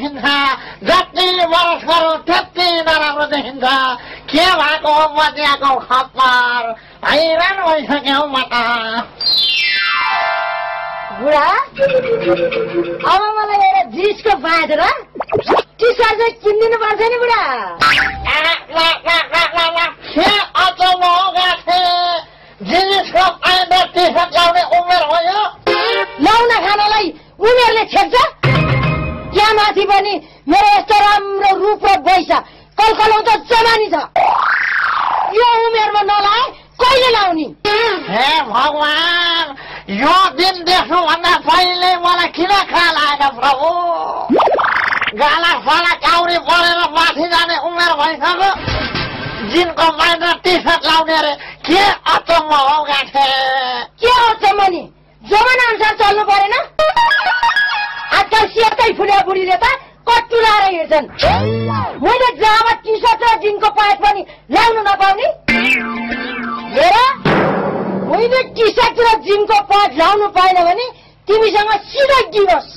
देखिन्छ जति वर्ष गरौँ त्यति नराम्रो देखिन्छ के भएको हो मजियाको खप्पर हैरान भइसक्यो म त बुढा अब मलाई एउटा जिन्सको बाँधेर टी सर्ट चाहिँ किनिदिनु पर्छ नि बुढा जिन्सको पाइँदा टी सर्ट लाउने उमेर हो यो लाउन खानलाई उमेरले छेक्छ त्यहाँ माथि पनि मेरो यस्तो राम्रो रूप र पैसा कलकलाउँछ जमानी छ यो उमेरमा नलाए कहिले लाउने हे भगवान यो दिन देख्नुभन्दा पहिले मलाई किन खा लागेको प्रभु गाला साला काउरी परेर माथि जाने उमेर भइसक्यो जिनको बाहिर टी सर्ट लाउने अरे के अचम्म हो गाँठे के अचम्म नि जमाना अनुसार चल्नु परेन आजकल सेतै फुल्या बुढीले त कट्टु लाएर हिँड्छन् मैले जब टी सर्ट र जिनको प्यान्ट पनि ल्याउनु नपाउने हेर मैले टी सर्ट र जिनको प्यान्ट ल्याउनु पाएन भने तिमीसँग सिधै दिनुहोस्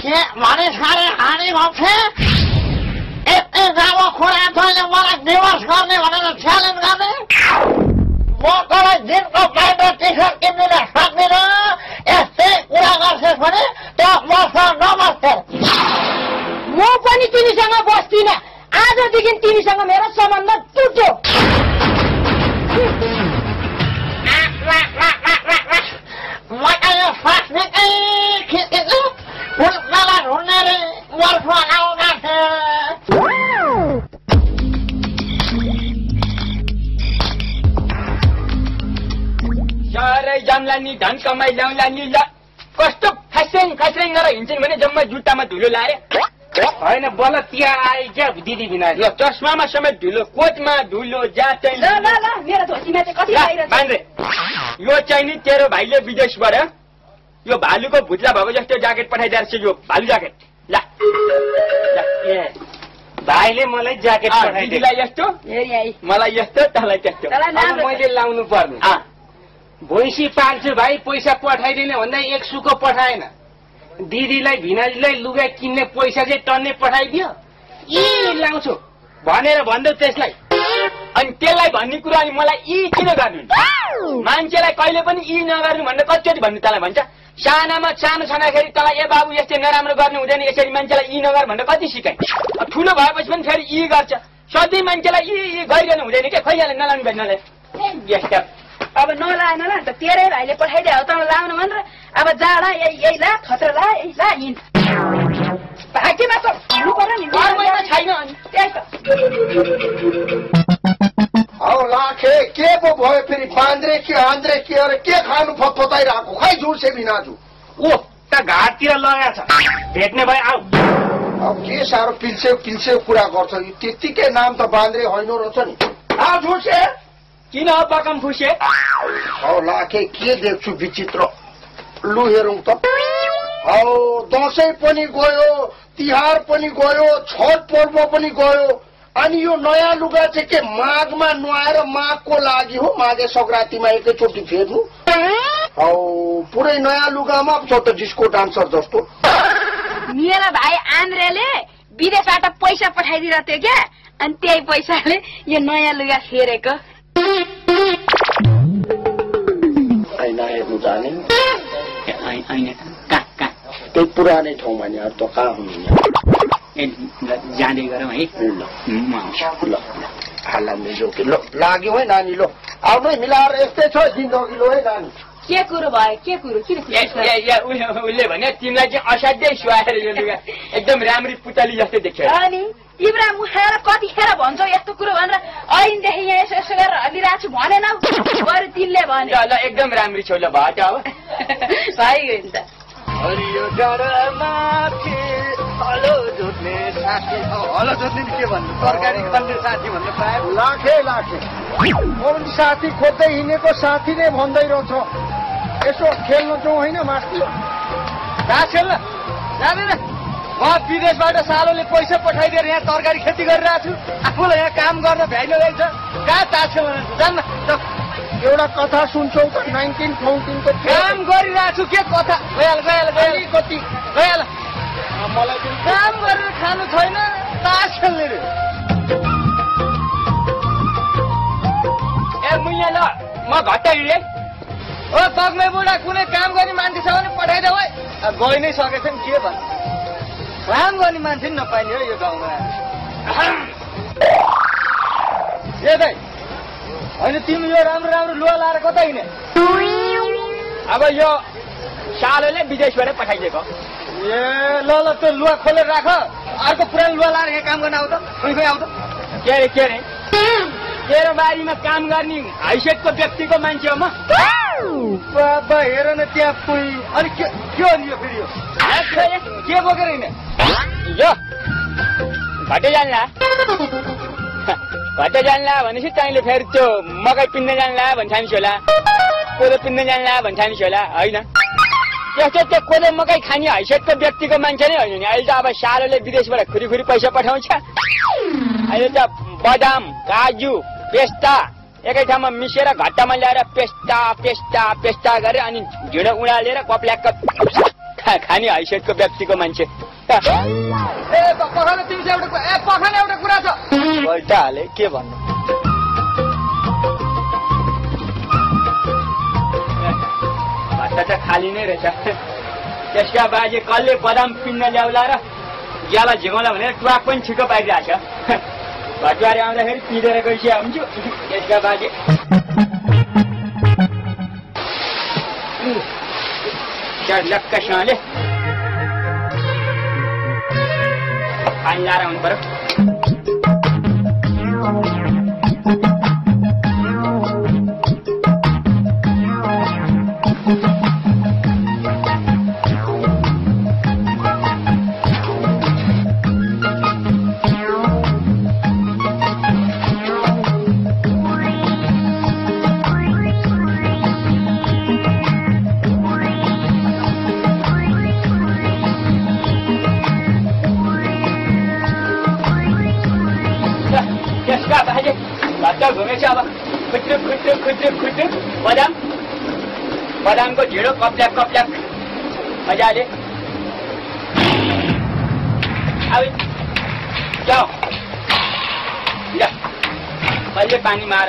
के भने सारे हानी भन्छ यति जब कुरा तैँले मलाई डिभोर्स गर्ने भनेर च्यालेन्ज गर्ने म तँलाई जिनको प्यान्ट र टी सर्ट किन्दिन सक्दिन यस्तै कुरा गर्छस् भने त मसँग नबस्छस् म पनि तिमीसँग बस्दिन आजदेखि तिमीसँग मेरो सम्बन्ध टुट्यो म त यो सास निकै खिच्छु फुलमाला ढुन्ने रे वर्ष आउँदा साह्रै जम्ला नि धन कमाइ ल्याउला नि ल कस्तो खस्रेङ खस्रेङ गरेर हिँड्छन् भने जम्मै जुत्तामा धुलो लाएर होइन बल्ल त्यहाँ आए क्या दिदी बिना ल चस्मामा समेत धुलो कोटमा धुलो जात ल ल ल मेरो धोतीमा चाहिँ कति आइरहेछ बान्द्रे यो चाहिँ नि तेरो भाइले विदेशबाट यो भालुको भुत्ला भएको जस्तो ज्याकेट पठाइदिएर छ यो भालु ज्याकेट ल ए भाइले मलाई ज्याकेट दिदीलाई यस्तो मलाई यस्तो तँलाई त्यस्तो मैले लाउनु पर्ने भैँसी पाल्छु भाइ पैसा पठाइदिने भन्दा 1 सुको पठाएन दिदीलाई भिनाजीलाई लुगा किन्ने पैसा चाहिँ टन्ने पठाइदियो लाउँछु भनेर भन्दै त्यसलाई अनि त्यसलाई भन्ने कुरा अनि मलाई किन गर्नु मान्छेलाई कहिले पनि नगर्नु भनेर कतिचोटि भन्नु तँलाई भन्छ सानामा सानो छँदाखेरि तँलाई ए बाबु यस्तै नराम्रो गर्नु हुँदैन यसरी मान्छेलाई नगर भनेर कति सिकाइ ठुलो भएपछि पनि फेरि गर्छ सधैँ मान्छेलाई गरिरहनु हुँदैन क्या खैले नलाउनु भन्नाले अब नलाएन ल त तेरै भाइले पठाइदियो त लाउनु भनेर अब जाडा यही ला खतरा ला यही ला हिँड भाग्यमा त हिँड्नु पर्यो नि छैन अनि त्यही त औ लाखे के पो भयो फेरि बान्द्रे के आन्द्रे के अरे के खानु फतफताइरहेको खै झुसे बिनाजु ओ त घाटतिर लगाएछ भेट्ने भए आऊ अब के साह्रो पिल्से कुरा गर्छ त्यतिकै नाम त बान्द्रे होइन रहेछ नि आ झुसे किन पकम फुसे औ लाखे के देख्छु विचित्र लु हेरौँ त औ दसैँ पनि गयो तिहार पनि गयो छठ पर्व पनि गयो अनि यो नयाँ लुगा चाहिँ के माघमा नुहाएर माघको लागि हो माघे संक्रान्तिमा एकैचोटि फेर्नु औ पुरै नयाँ लुगामा छ त डिस्को डान्सर जस्तो मेरो भाइ आन्द्रेले विदेशबाट पैसा पठाइदिरहेको थियो क्या अनि त्यही पैसाले यो नयाँ लुगा फेरेको ऐना हेर्नु जाने त्यही पुरानै ठाउँमा नि अरू त कहाँ हुनु जाँदै गरौँ है ल हाल्ला मिल्यो कि ल लाग्यो है नानी लो आउनु है मिलाएर यस्तै छ जिन्दगी लो है नानी के कुरो भयो के कुरो किन उसले भने तिमीलाई चाहिँ असाध्यै सुहाएर यो लुगा एकदम राम्री पुतली जस्तो देख्यो अनि तिम्रो मुखेर कतिखेर भन्छौ यस्तो कुरो भनेर ऐनदेखि यहाँ यसो यसो गरेर हल्लिरहेको छु भनेन बरु तिमीले भने ल एकदम राम्री छौ ल भयो त अब भइगयो नि त हरियो डाँडामाथि हलो जोत्ने साथी हलो जोत्ने के भन्नु तरकारी खन्ने साथी भन्नु पायो लाखे अरू साथी खोज्दै हिँडेको साथी नै भन्दै रहेछ यसो खेल्न जाउँ होइन माथि कहाँ खेल्न जाँदैन म विदेशबाट सालोले पैसा पठाइदिएर यहाँ तरकारी खेती गरिरहेको छु आफूलाई यहाँ काम गर्न भ्याइरहेछ कहाँ तास खेल्न जान्न एउटा कथा सुन्छौ त 1914 को काम गरिरहेको छु के कथा गइहाल कति गइहाल मलाई काम गरेर खानु छैन तास खेल्ने रे ए मुइया ल म घट्टा हिँडे ओ तग्मे बुढा कुनै काम गर्ने मान्छे छ भने पठाइदेऊ है गइ नै सकेछ नि के भन्नु काम गर्ने मान्छे नि नपाइने हो यो गाउँमा ए दाइ होइन तिमी यो राम्रो राम्रो लुगा लाएर कता हिँड्ने अब यो सालोले विदेशबाट पठाइदिएको ए ल ल त्यो लुगा खोलेर राख अर्को पुरानो लुगा लाएर यहाँ काम गर्न आउँछ खोइ खोइ आउँछ के अरे तेरो बारीमा काम गर्ने हैसियतको व्यक्तिको मान्छे हो म बाबा हेर न त्यहाँ पुई अनि के हो नि यो फेरि यो के बोकेर हिँड्ने यो घटे जान्ला भनेपछि तैँले फेरि त्यो मकै पिन्न जान्ला भन्छानिस् होला कोदो पिन्न जान्ला भन्छानिस् होला होइन त्यस्तो त्यो कोदो मकै खाने हैसियतको व्यक्तिको मान्छे नै होइन नि अहिले त अब सालोले विदेशबाट खुरी पैसा पठाउँछ अहिले त बदाम काजु पेस्ता एकै ठाउँमा मिसेर घट्टामा ल्याएर पेस्ता गरेर अनि ढिँडो उडालेर कप्ल्याक्क खाने हैसियतको व्यक्तिको मान्छे पखाने एउटा कुरा छ उल्टा हाले के भन्नु भट्टा त खाली नै रहेछ त्यसका बाजे कसले बदाम पिन्न ल्याउला र ज्याला झिगाउला भनेर ट्वाक पनि छिटो पाइरहेको छ भटुवारे आउँदाखेरि पिँधेर गइसकेको हुन्छु त्यसका बाजे लक्कसँगले पानी लाएर आउनु पर्यो घुमेछ अब खुट्टु बदामको ढिँडो कप्ल्याक मजाले अब जाऊ कहिले पानी मार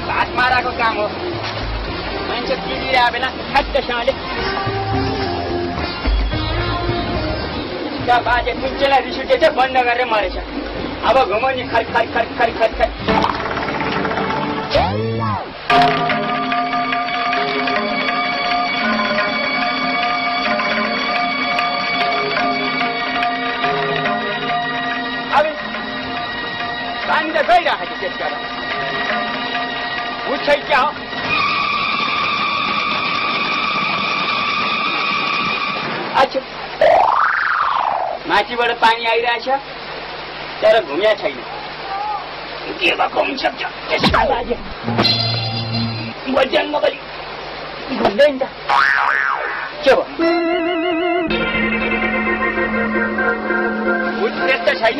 भात माराको काम हो मान्छे पिरिरहेको बेला ठ्याक्कसँगले त्यहाँ बाजे कुन्चेलाई रिस उठेछ बन्द गरेर मरेछ अब घुमाउने खर अब पानी त गइरहेको छ त्यस कारण उठ्छ क्या हो अच्छा माथिबाट पानी आइरहेछ तर घुम्या छैन के भएको हुन्छ त्यसका लागि बजानमा पनि घुम्दैन त के हो उठ्ने त छैन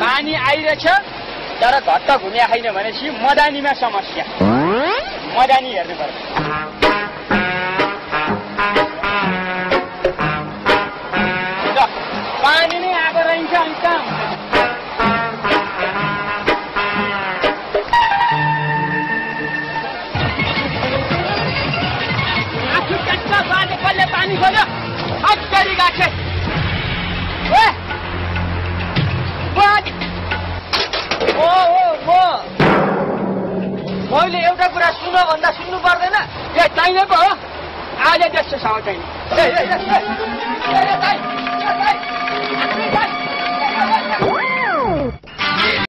पानी आइरहेछ तर घट्ट घुम्या छैन भनेपछि मदानीमा समस्या मदानी हेर्नु पर्छ पानी नै आएको रहन्छ अनि कहाँ आफू कच्चा बाजे कसले पानी खोल्यो अगाडि गाछे मैले एउटा कुरा सुन भन्दा सुन्नु पर्दैन ए चाहिने पो हो आज त्यस्तो सँग छैन